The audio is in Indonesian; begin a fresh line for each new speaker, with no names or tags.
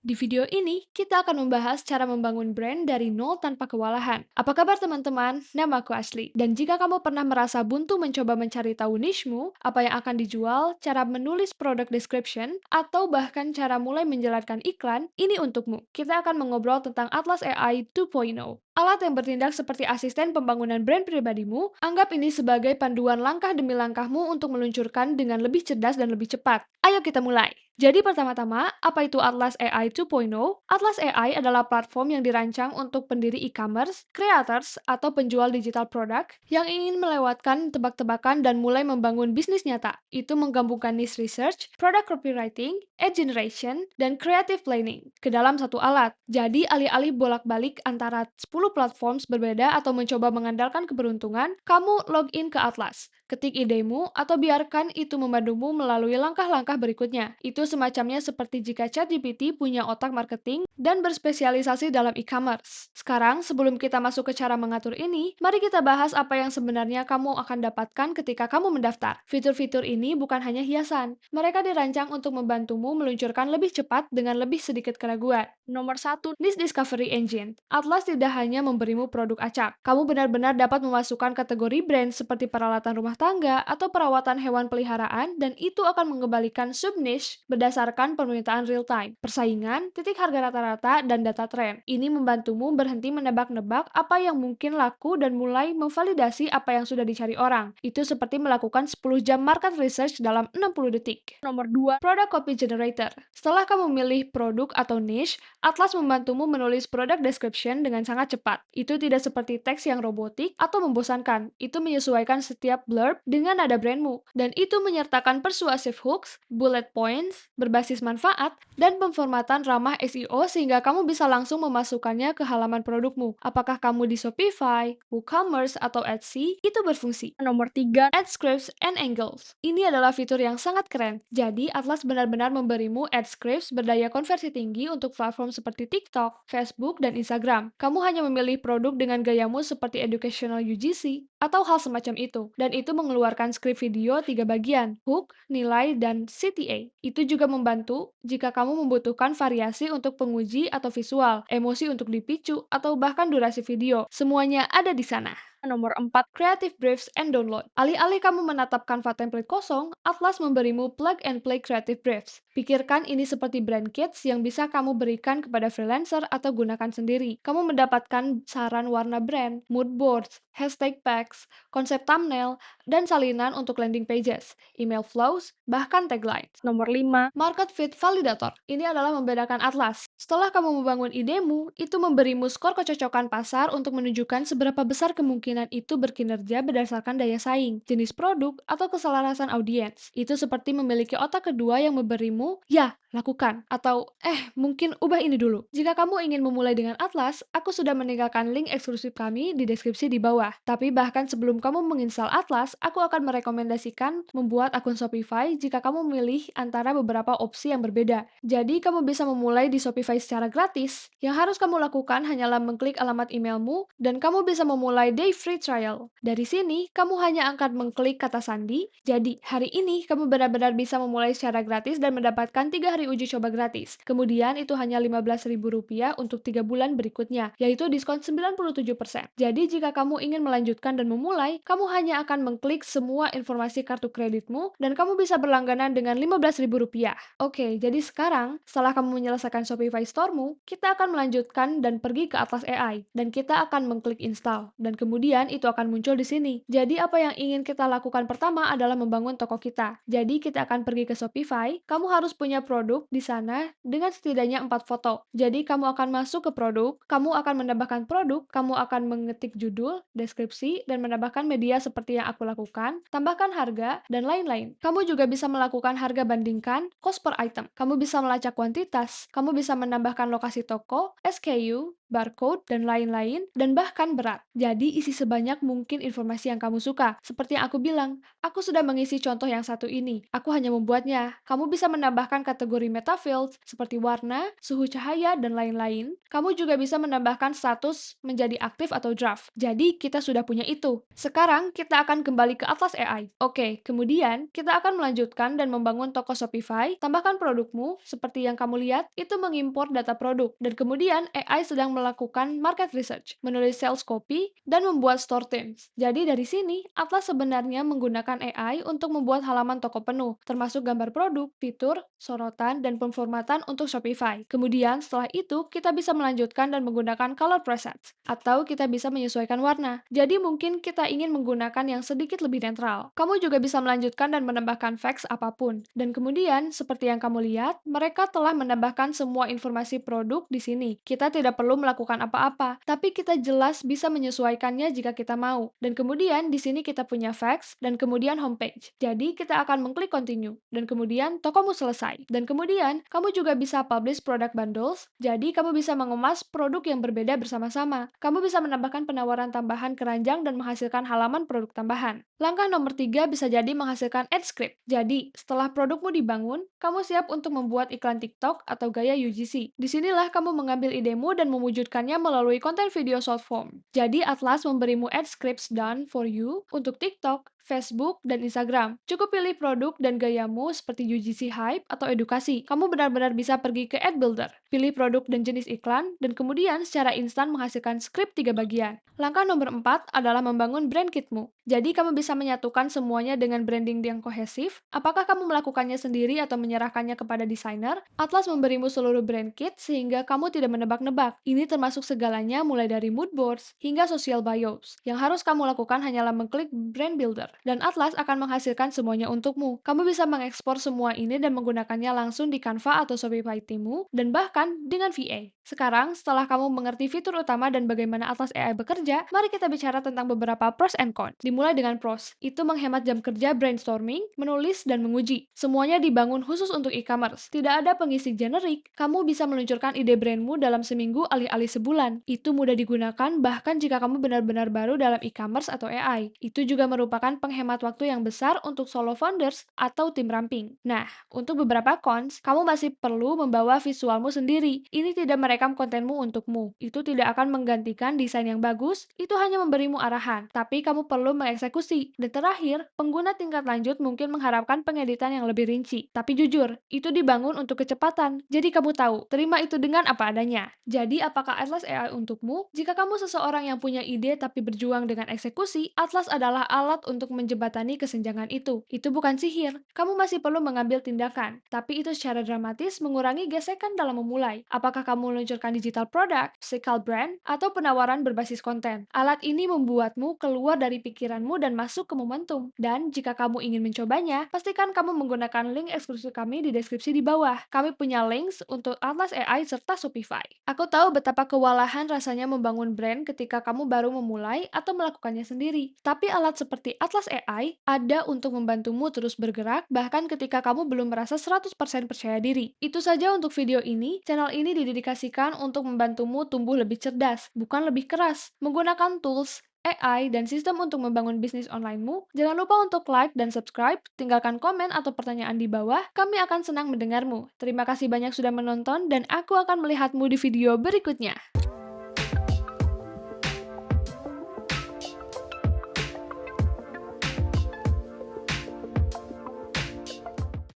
Di video ini, kita akan membahas cara membangun brand dari nol tanpa kewalahan. Apa kabar teman-teman? Nama aku Ashley. Dan jika kamu pernah merasa buntu mencoba mencari tahu niche-mu, apa yang akan dijual, cara menulis product description, atau bahkan cara mulai menjalankan iklan, ini untukmu. Kita akan mengobrol tentang Atlas AI 2.0. Alat yang bertindak seperti asisten pembangunan brand pribadimu, anggap ini sebagai panduan langkah demi langkahmu untuk meluncurkan dengan lebih cerdas dan lebih cepat. Ayo kita mulai! Jadi pertama-tama, apa itu Atlas AI 2.0? Atlas AI adalah platform yang dirancang untuk pendiri e-commerce, creators, atau penjual digital produk yang ingin melewatkan tebak-tebakan dan mulai membangun bisnis nyata. Itu menggabungkan niche research, product copywriting, ad generation, dan creative planning ke dalam satu alat. Jadi alih-alih bolak-balik antara 10 platform berbeda atau mencoba mengandalkan keberuntungan, kamu login ke Atlas, ketik idemu, atau biarkan itu membantumu melalui langkah-langkah berikutnya. Itu semacamnya seperti jika ChatGPT punya otak marketing dan berspesialisasi dalam e-commerce. Sekarang, sebelum kita masuk ke cara mengatur ini, mari kita bahas apa yang sebenarnya kamu akan dapatkan ketika kamu mendaftar. Fitur-fitur ini bukan hanya hiasan. Mereka dirancang untuk membantumu meluncurkan lebih cepat dengan lebih sedikit keraguan. Nomor satu, Niche Discovery Engine. Atlas tidak hanya memberimu produk acak. Kamu benar-benar dapat memasukkan kategori brand seperti peralatan rumah tangga atau perawatan hewan peliharaan, dan itu akan mengembalikan sub-niche berdasarkan permintaan real-time, persaingan, titik harga rata-rata, dan data tren. Ini membantumu berhenti menebak-nebak apa yang mungkin laku dan mulai memvalidasi apa yang sudah dicari orang. Itu seperti melakukan 10 jam market research dalam 60 detik. Nomor 2, Product Copy Generator. Setelah kamu memilih produk atau niche, Atlas membantumu menulis product description dengan sangat cepat. Itu tidak seperti teks yang robotik atau membosankan. Itu menyesuaikan setiap blurb dengan nada brandmu. Dan itu menyertakan persuasive hooks, bullet points, berbasis manfaat, dan pemformatan ramah SEO sehingga kamu bisa langsung memasukkannya ke halaman produkmu. Apakah kamu di Shopify, WooCommerce, atau Etsy, itu berfungsi. Nomor 3, Ad Scripts and Angles. Ini adalah fitur yang sangat keren. Jadi, Atlas benar-benar memberimu ad scripts berdaya konversi tinggi untuk platform seperti TikTok, Facebook, dan Instagram. Kamu hanya memilih produk dengan gayamu seperti educational UGC, atau hal semacam itu. Dan itu mengeluarkan skrip video 3 bagian, hook, nilai, dan CTA. Itu juga membantu jika kamu membutuhkan variasi untuk penguji atau visual, emosi untuk dipicu, atau bahkan durasi video. Semuanya ada di sana. Nomor 4, Creative Briefs and Download. Alih-alih kamu menatap Canva template kosong, Atlas memberimu plug-and-play Creative Briefs. Pikirkan ini seperti brand kits yang bisa kamu berikan kepada freelancer atau gunakan sendiri. Kamu mendapatkan saran warna brand, mood boards, hashtag packs, konsep thumbnail, dan salinan untuk landing pages, email flows, bahkan taglines. Nomor 5, Market Fit Validator. Ini adalah membedakan Atlas. Setelah kamu membangun idemu, itu memberimu skor kecocokan pasar untuk menunjukkan seberapa besar kemungkinan itu berkinerja berdasarkan daya saing, jenis produk, atau keselarasan audiens. Itu seperti memiliki otak kedua yang memberimu, ya, lakukan, atau mungkin ubah ini dulu. Jika kamu ingin memulai dengan Atlas, aku sudah meninggalkan link eksklusif kami di deskripsi di bawah. Tapi bahkan sebelum kamu menginstal Atlas, aku akan merekomendasikan membuat akun Shopify jika kamu memilih antara beberapa opsi yang berbeda. Jadi kamu bisa memulai di Shopify secara gratis. Yang harus kamu lakukan hanyalah mengklik alamat emailmu, dan kamu bisa memulai day free trial. Dari sini, kamu hanya akan mengklik kata sandi. Jadi, hari ini kamu benar-benar bisa memulai secara gratis dan mendapatkan 3 hari uji coba gratis. Kemudian itu hanya Rp15.000 untuk 3 bulan berikutnya, yaitu diskon 97%. Jadi jika kamu ingin melanjutkan dan memulai, kamu hanya akan mengklik semua informasi kartu kreditmu dan kamu bisa berlangganan dengan Rp15.000. Oke, jadi sekarang setelah kamu menyelesaikan Shopify Store-mu, kita akan melanjutkan dan pergi ke Atlas AI dan kita akan mengklik install dan kemudian itu akan muncul di sini. Jadi apa yang ingin kita lakukan pertama adalah membangun toko kita. Jadi kita akan pergi ke Shopify, kamu harus punya produk di sana dengan setidaknya 4 foto. Jadi kamu akan masuk ke produk, kamu akan menambahkan produk, kamu akan mengetik judul, deskripsi, dan menambahkan media seperti yang aku lakukan, tambahkan harga, dan lain-lain. Kamu juga bisa melakukan harga bandingkan, cost per item. Kamu bisa melacak kuantitas, kamu bisa menambahkan lokasi toko, SKU, barcode, dan lain-lain, dan bahkan berat. Jadi isi sebanyak mungkin informasi yang kamu suka. Seperti yang aku bilang, aku sudah mengisi contoh yang satu ini. Aku hanya membuatnya. Kamu bisa menambahkan kategori meta fields seperti warna, suhu cahaya, dan lain-lain. Kamu juga bisa menambahkan status menjadi aktif atau draft. Jadi kita sudah punya itu. Sekarang kita akan kembali ke Atlas AI. Oke, kemudian kita akan melanjutkan dan membangun toko Shopify. Tambahkan produkmu, seperti yang kamu lihat, itu mengimpor data produk. Dan kemudian AI sedang melakukan market research, menulis sales copy, dan membuat store themes. Jadi dari sini, Atlas sebenarnya menggunakan AI untuk membuat halaman toko penuh, termasuk gambar produk, fitur, sorotan, dan pemformatan untuk Shopify. Kemudian setelah itu, kita bisa melanjutkan dan menggunakan color presets, atau kita bisa menyesuaikan warna. Jadi mungkin kita ingin menggunakan yang sedikit lebih netral. Kamu juga bisa melanjutkan dan menambahkan fax apapun. Dan kemudian, seperti yang kamu lihat, mereka telah menambahkan semua informasi produk di sini. Kita tidak perlu melakukan apa-apa, tapi kita jelas bisa menyesuaikannya jika kita mau. Dan kemudian di sini kita punya fax dan kemudian homepage. Jadi kita akan mengklik continue dan kemudian tokomu selesai. Dan kemudian kamu juga bisa publish product bundles. Jadi kamu bisa mengemas produk yang berbeda bersama-sama. Kamu bisa menambahkan penawaran tambahan keranjang dan menghasilkan halaman produk tambahan. Langkah nomor 3 bisa jadi menghasilkan ad script. Jadi, setelah produkmu dibangun, kamu siap untuk membuat iklan TikTok atau gaya UGC. Disinilah kamu mengambil idemu dan mewujudkannya melalui konten video short form. Jadi, Atlas memberimu ad scripts done for you untuk TikTok, Facebook, dan Instagram. Cukup pilih produk dan gayamu seperti UGC hype atau edukasi. Kamu benar-benar bisa pergi ke ad builder, pilih produk dan jenis iklan, dan kemudian secara instan menghasilkan skrip 3 bagian. Langkah nomor 4 adalah membangun brand kitmu. Jadi kamu bisa menyatukan semuanya dengan branding yang kohesif. Apakah kamu melakukannya sendiri atau menyerahkannya kepada desainer? Atlas memberimu seluruh brand kit sehingga kamu tidak menebak-nebak. Ini termasuk segalanya mulai dari mood boards hingga social bios. Yang harus kamu lakukan hanyalah mengklik brand builder dan Atlas akan menghasilkan semuanya untukmu. Kamu bisa mengekspor semua ini dan menggunakannya langsung di Canva atau Shopify Timu dan bahkan dengan VA. Sekarang, setelah kamu mengerti fitur utama dan bagaimana Atlas AI bekerja, mari kita bicara tentang beberapa pros and cons. Dimulai dengan pros, itu menghemat jam kerja brainstorming, menulis, dan menguji. Semuanya dibangun khusus untuk e-commerce. Tidak ada pengisi generik. Kamu bisa meluncurkan ide brandmu dalam seminggu alih-alih sebulan. Itu mudah digunakan bahkan jika kamu benar-benar baru dalam e-commerce atau AI. Itu juga merupakan penghemat waktu yang besar untuk solo founders atau tim ramping. Nah, untuk beberapa cons, kamu masih perlu membawa visualmu sendiri. Ini tidak merekam kontenmu untukmu. Itu tidak akan menggantikan desain yang bagus, itu hanya memberimu arahan. Tapi kamu perlu mengeksekusi. Dan terakhir, pengguna tingkat lanjut mungkin mengharapkan pengeditan yang lebih rinci. Tapi jujur, itu dibangun untuk kecepatan. Jadi kamu tahu, terima itu dengan apa adanya. Jadi apakah Atlas AI untukmu? Jika kamu seseorang yang punya ide tapi berjuang dengan eksekusi, Atlas adalah alat untuk menjembatani kesenjangan itu. Itu bukan sihir. Kamu masih perlu mengambil tindakan. Tapi itu secara dramatis mengurangi gesekan dalam memulai. Apakah kamu meluncurkan digital product, physical brand, atau penawaran berbasis konten? Alat ini membuatmu keluar dari pikiranmu dan masuk ke momentum. Dan jika kamu ingin mencobanya, pastikan kamu menggunakan link eksklusif kami di deskripsi di bawah. Kami punya links untuk Atlas AI serta Shopify. Aku tahu betapa kewalahan rasanya membangun brand ketika kamu baru memulai atau melakukannya sendiri. Tapi alat seperti Atlas AI ada untuk membantumu terus bergerak bahkan ketika kamu belum merasa 100% percaya diri. Itu saja untuk video ini. Channel ini didedikasikan untuk membantumu tumbuh lebih cerdas, bukan lebih keras. Menggunakan tools AI, dan sistem untuk membangun bisnis onlinemu, jangan lupa untuk like dan subscribe, tinggalkan komen atau pertanyaan di bawah, kami akan senang mendengarmu. Terima kasih banyak sudah menonton dan aku akan melihatmu di video berikutnya.